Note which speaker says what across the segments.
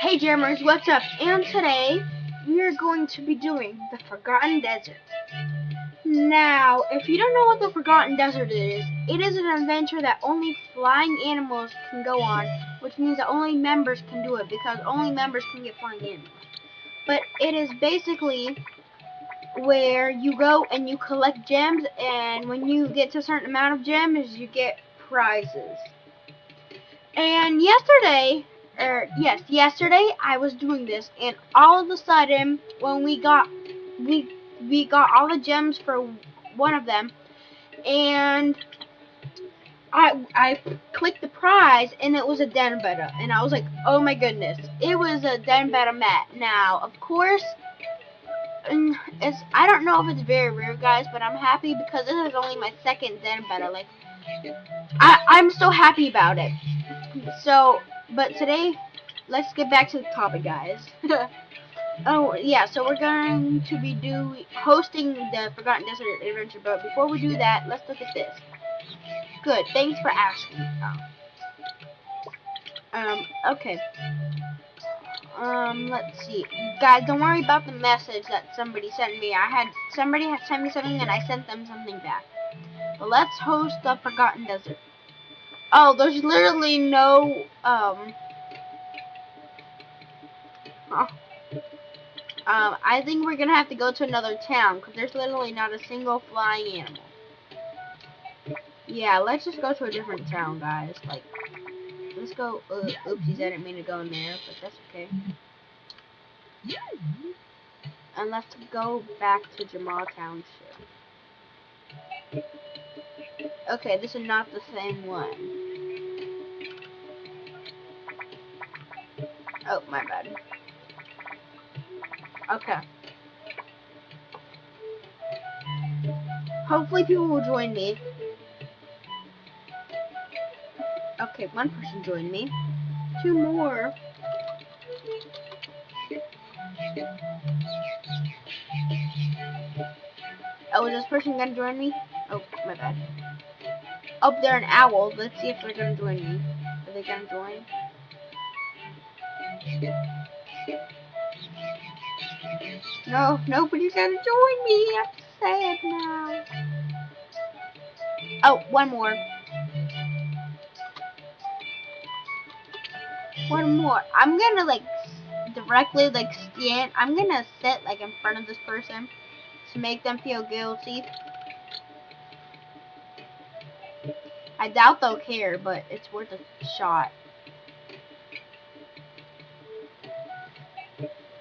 Speaker 1: Hey Jammers, what's up? And today we are going to be doing the Forgotten Desert. Now, if you don't know what the Forgotten Desert is, it is an adventure that only flying animals can go on, which means that only members can do it because only members can get flying animals. But it is basically where you go and you collect gems, and when you get to a certain amount of gems, you get prizes. And yesterday I was doing this, and all of a sudden, when we got all the gems for one of them, and I clicked the prize, and it was a den beta, and I was like, oh my goodness, it was a den beta mat. Now, of course, I don't know if it's very rare, guys, but I'm happy because this is only my second den beta. Like, I'm so happy about it. So, but today, let's get back to the topic, guys. Oh, yeah, so we're going to be hosting the Forgotten Desert Adventure, but before we do that, let's look at this. Good, thanks for asking. Okay. Let's see. Guys, don't worry about the message that somebody sent me. Somebody had sent me something and I sent them something back. But let's host the Forgotten Desert. Oh, there's literally no, I think we're gonna have to go to another town, because there's literally not a single flying animal. Yeah, let's just go to a different town, guys. Like, let's go, oopsies, I didn't mean to go in there, but that's okay. And let's go back to Jamal Township. Okay, this is not the same one. Oh, my bad. Okay. Hopefully people will join me. Okay, one person joined me. Two more. Oh, is this person gonna join me? Oh, my bad. Oh, they're an owl. Let's see if they're gonna join me. Are they gonna join? No, nobody's gonna join me. I'm sad now. Oh, one more. One more. I'm gonna directly stand. I'm gonna sit in front of this person to make them feel guilty. I doubt they'll care, but it's worth a shot.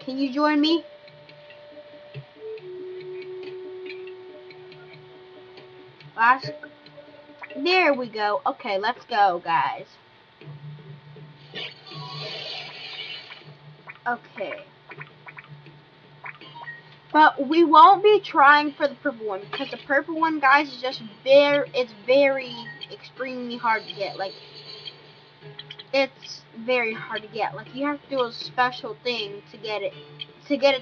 Speaker 1: Can you join me? There we go. Okay, let's go, guys. Okay. But we won't be trying for the purple one, because the purple one, guys, is just it's very extremely hard to get. Like, it's very hard to get. Like, you have to do a special thing to get it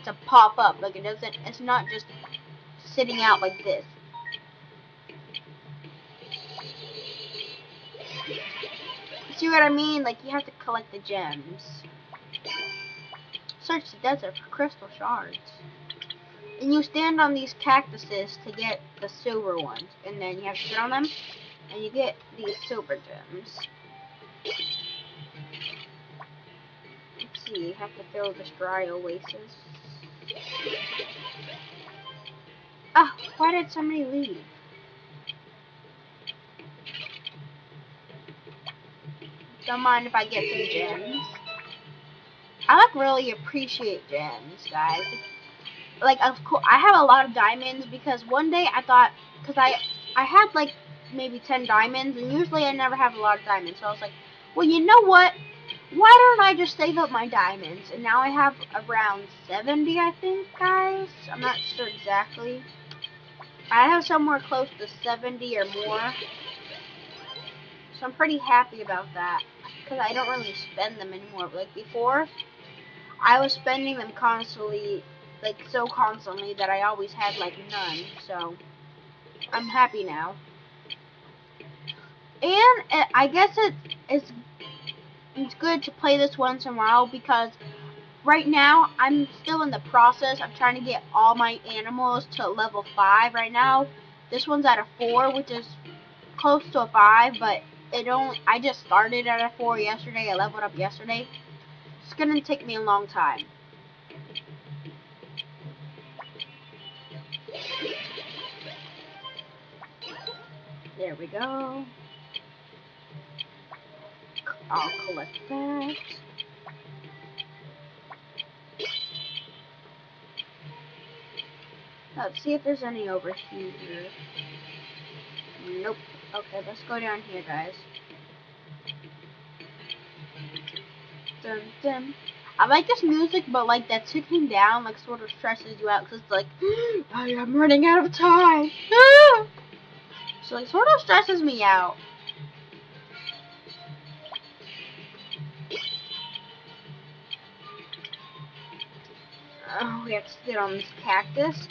Speaker 1: to pop up. Like, it's not just sitting out like this. See what I mean? Like, you have to collect the gems. Search the desert for crystal shards. And you stand on these cactuses to get the silver ones. And then you have to sit on them, and you get these silver gems. Let's see, you have to fill this dry oasis. Ah, why did somebody leave? Don't mind if I get some gems. I really appreciate gems, guys. Like, of course, I have a lot of diamonds because one day I thought, because I had maybe 10 diamonds, and usually I never have a lot of diamonds. So I was like, well, you know what? Why don't I just save up my diamonds? And now I have around 70, I think, guys. I'm not sure exactly. I have somewhere close to 70 or more. So I'm pretty happy about that, because I don't really spend them anymore. Like before, I was spending them constantly, so constantly that I always had none. So I'm happy now. And I guess it's good to play this once in a while because right now I'm still in the process of trying to get all my animals to level 5 right now. This one's at a 4, which is close to a 5, but I just started at a 4 yesterday. I leveled up yesterday. It's gonna take me a long time. There we go. I'll collect that. Let's see if there's any over here. Nope. Okay, let's go down here, guys. Dun, dun. I like this music, but like that ticking down like sort of stresses you out because it's like, I am running out of time. So it sort of stresses me out. Oh, we have to sit on this cactus.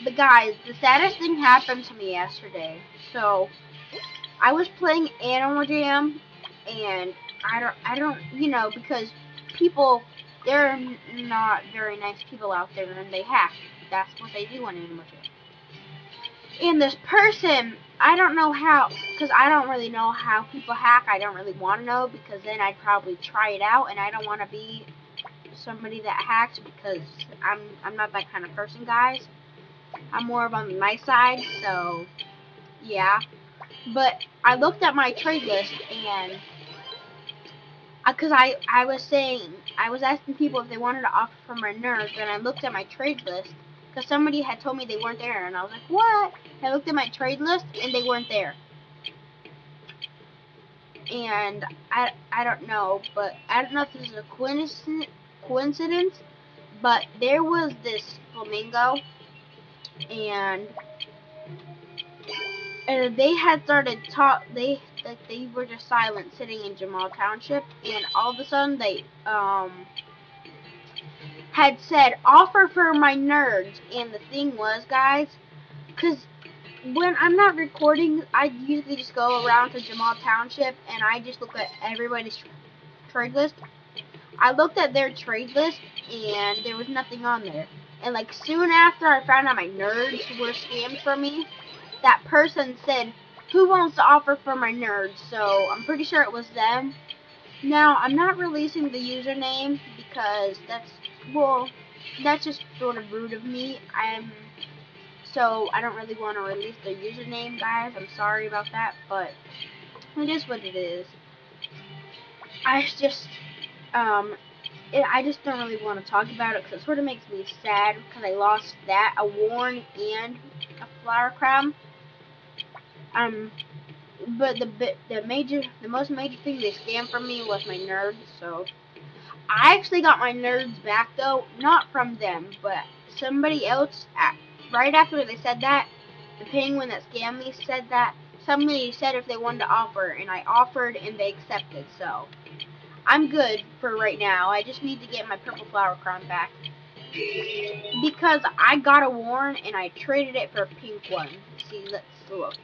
Speaker 1: But guys, the saddest thing happened to me yesterday. So I was playing Animal Jam, and I don't, because people, they're not very nice people out there, and they hack. That's what they do on Animal Jam. And this person, I don't know how, because I don't really know how people hack. I don't really want to know, because then I'd probably try it out, and I don't want to be somebody that hacks, because I'm not that kind of person, guys. I'm more of on the nice side, so yeah. But I looked at my trade list, and because I was asking people if they wanted to offer for my nerds, and I looked at my trade list because somebody had told me they weren't there, and I was like, what? And I looked at my trade list, and they weren't there. And I don't know, but I don't know if this is a coincidence, but there was this flamingo, and they had started they were just silent sitting in Jamal Township, and all of a sudden they had said offer for my nerds. And the thing was, guys, because when I'm not recording, I usually just go around to Jamal Township and I just look at everybody's trade list. I looked at their trade list and there was nothing on there. And like soon after I found out my nerds were scammed from me, that person said, who wants to offer for my nerds? So I'm pretty sure it was them. Now, I'm not releasing the username because that's just sort of rude of me. So I don't really want to release the username, guys. I'm sorry about that, but it is what it is. I just don't really want to talk about it because it sort of makes me sad because I lost that, a warn and a flower crown. But the most major thing they scammed from me was my nerds. So I actually got my nerds back though, not from them, but somebody else. Right after they said that, the penguin that scammed me said that somebody said if they wanted to offer, and I offered and they accepted. So I'm good for right now. I just need to get my purple flower crown back because I got a warn and I traded it for a pink one. See, let's look.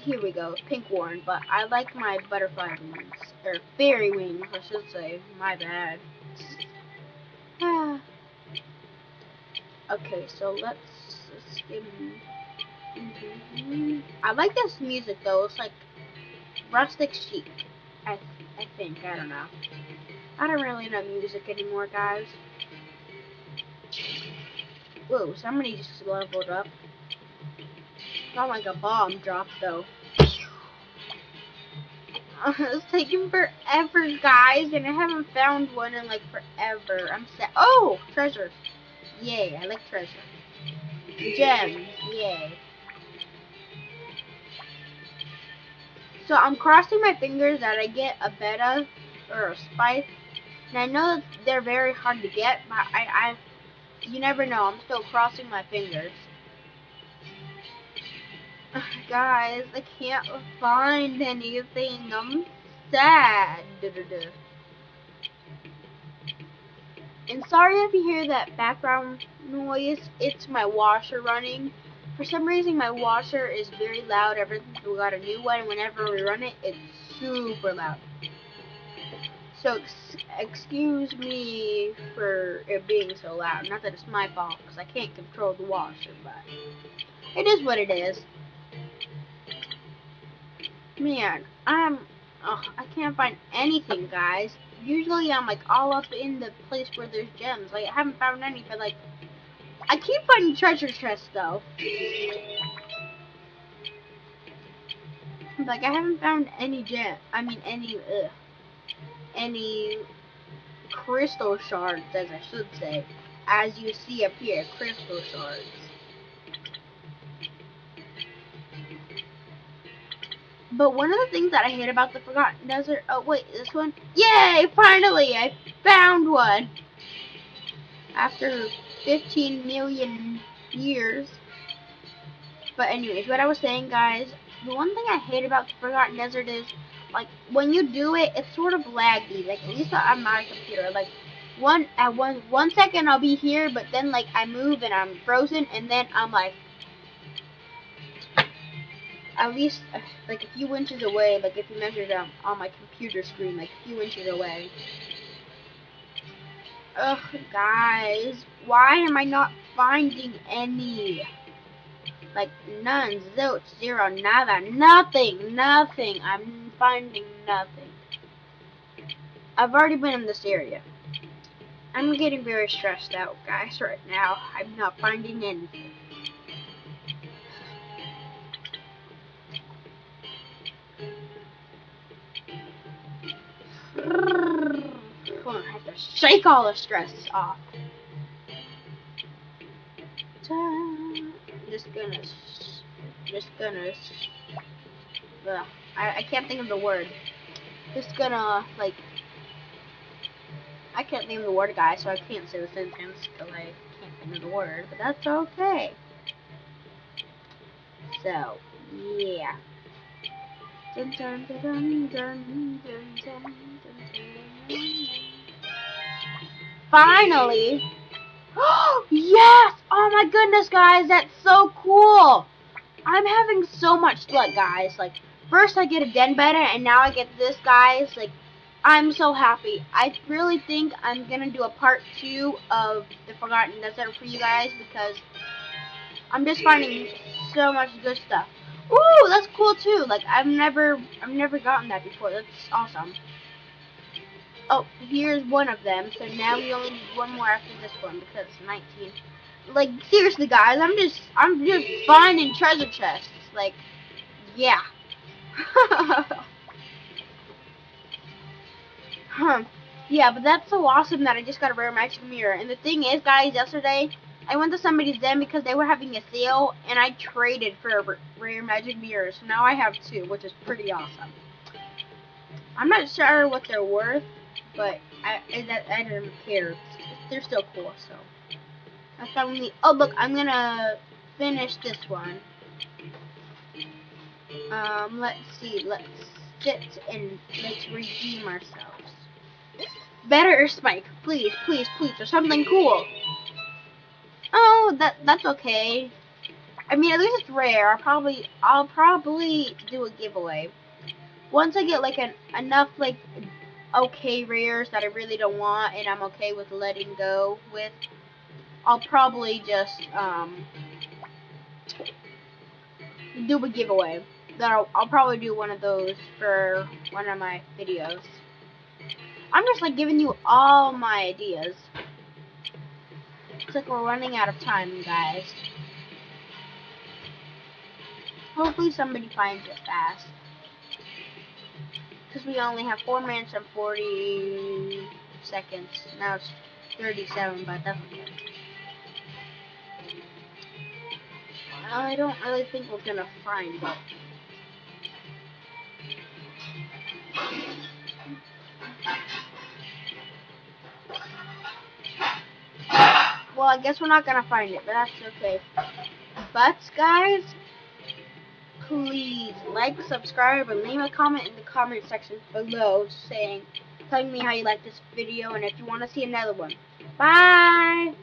Speaker 1: Here we go, pink warn, but I like my butterfly wings, or fairy wings, I should say. My bad. Okay, so let's get. I like this music though. It's like rustic chic. I think. I don't know. I don't really know music anymore, guys. Whoa! Somebody just leveled up. Not like a bomb drop though. It's taking forever, guys, and I haven't found one in like forever. I'm sad. Oh, treasure! Yay! I like treasure. Gems! Yay! So I'm crossing my fingers that I get a beta or a spike, and I know that they're very hard to get, but you never know. I'm still crossing my fingers. Guys, I can't find anything. I'm sad. And sorry if you hear that background noise. It's my washer running. For some reason, my washer is very loud ever since we got a new one. Whenever we run it, it's super loud. So excuse me for it being so loud. Not that it's my fault, because I can't control the washer, but it is what it is. Man, I can't find anything, guys. Usually I'm like all up in the place where there's gems. Like I haven't found any, but like I keep finding treasure chests though. Like I haven't found any any crystal shards, as I should say. As you see up here, crystal shards. But one of the things that I hate about the Forgotten Desert... Oh, wait, this one? Yay! Finally! I found one! After 15 million years. But anyways, what I was saying, guys, the one thing I hate about the Forgotten Desert is, like, when you do it, it's sort of laggy. Like, at least on my computer. Like, one second I'll be here, but then, like, I move and I'm frozen, and then I'm, like, at least like a few inches away, like if you measure it on my computer screen, like a few inches away. Ugh, guys, why am I not finding any? Like none, zilch, zero, nada, nothing. I'm finding nothing. I've already been in this area. I'm getting very stressed out, guys, right now. I'm not finding anything. I have to shake all the stress off. I can't think of the word. Just gonna, like, I can't think of the word, guys, so I can't say the sentence because I can't think of the word, but that's okay. So, yeah. Dun, dun, dun, dun, dun, dun, dun, dun. Finally! Yes! Oh my goodness, guys, that's so cool! I'm having so much luck, guys. Like, first I get a den beta, and now I get this, guys. Like, I'm so happy. I really think I'm gonna do a part 2 of the Forgotten Desert for you guys, because I'm just finding so much good stuff. Ooh, that's cool too. Like, I've never gotten that before. That's awesome. Oh, here's one of them. So now we only need one more after this one because it's 19. Like, seriously, guys, I'm just finding treasure chests. Like, yeah. Yeah, but that's so awesome that I just got a rare magic mirror. And the thing is, guys, yesterday I went to somebody's den because they were having a sale, and I traded for a rare magic mirror. So now I have 2, which is pretty awesome. I'm not sure what they're worth, but I don't care. They're still cool, so. I found the. Oh, look, I'm gonna finish this one. Let's see. Let's sit and let's redeem ourselves. Better spike, please, please, please, or something cool. Oh, that's okay. I mean, at least it's rare. I'll probably do a giveaway once I get like enough like okay rares that I really don't want and I'm okay with letting go with. I'll probably just do a giveaway. Then I'll probably do one of those for one of my videos. I'm just like giving you all my ideas. Looks like we're running out of time, guys. Hopefully somebody finds it fast. Because we only have 4 minutes and 40 seconds. Now it's 37, but that's okay. I don't really think we're gonna find it. Well, I guess we're not gonna find it, but that's okay. But, guys, please like, subscribe, and leave a comment in the comment section below telling me how you like this video and if you want to see another one. Bye!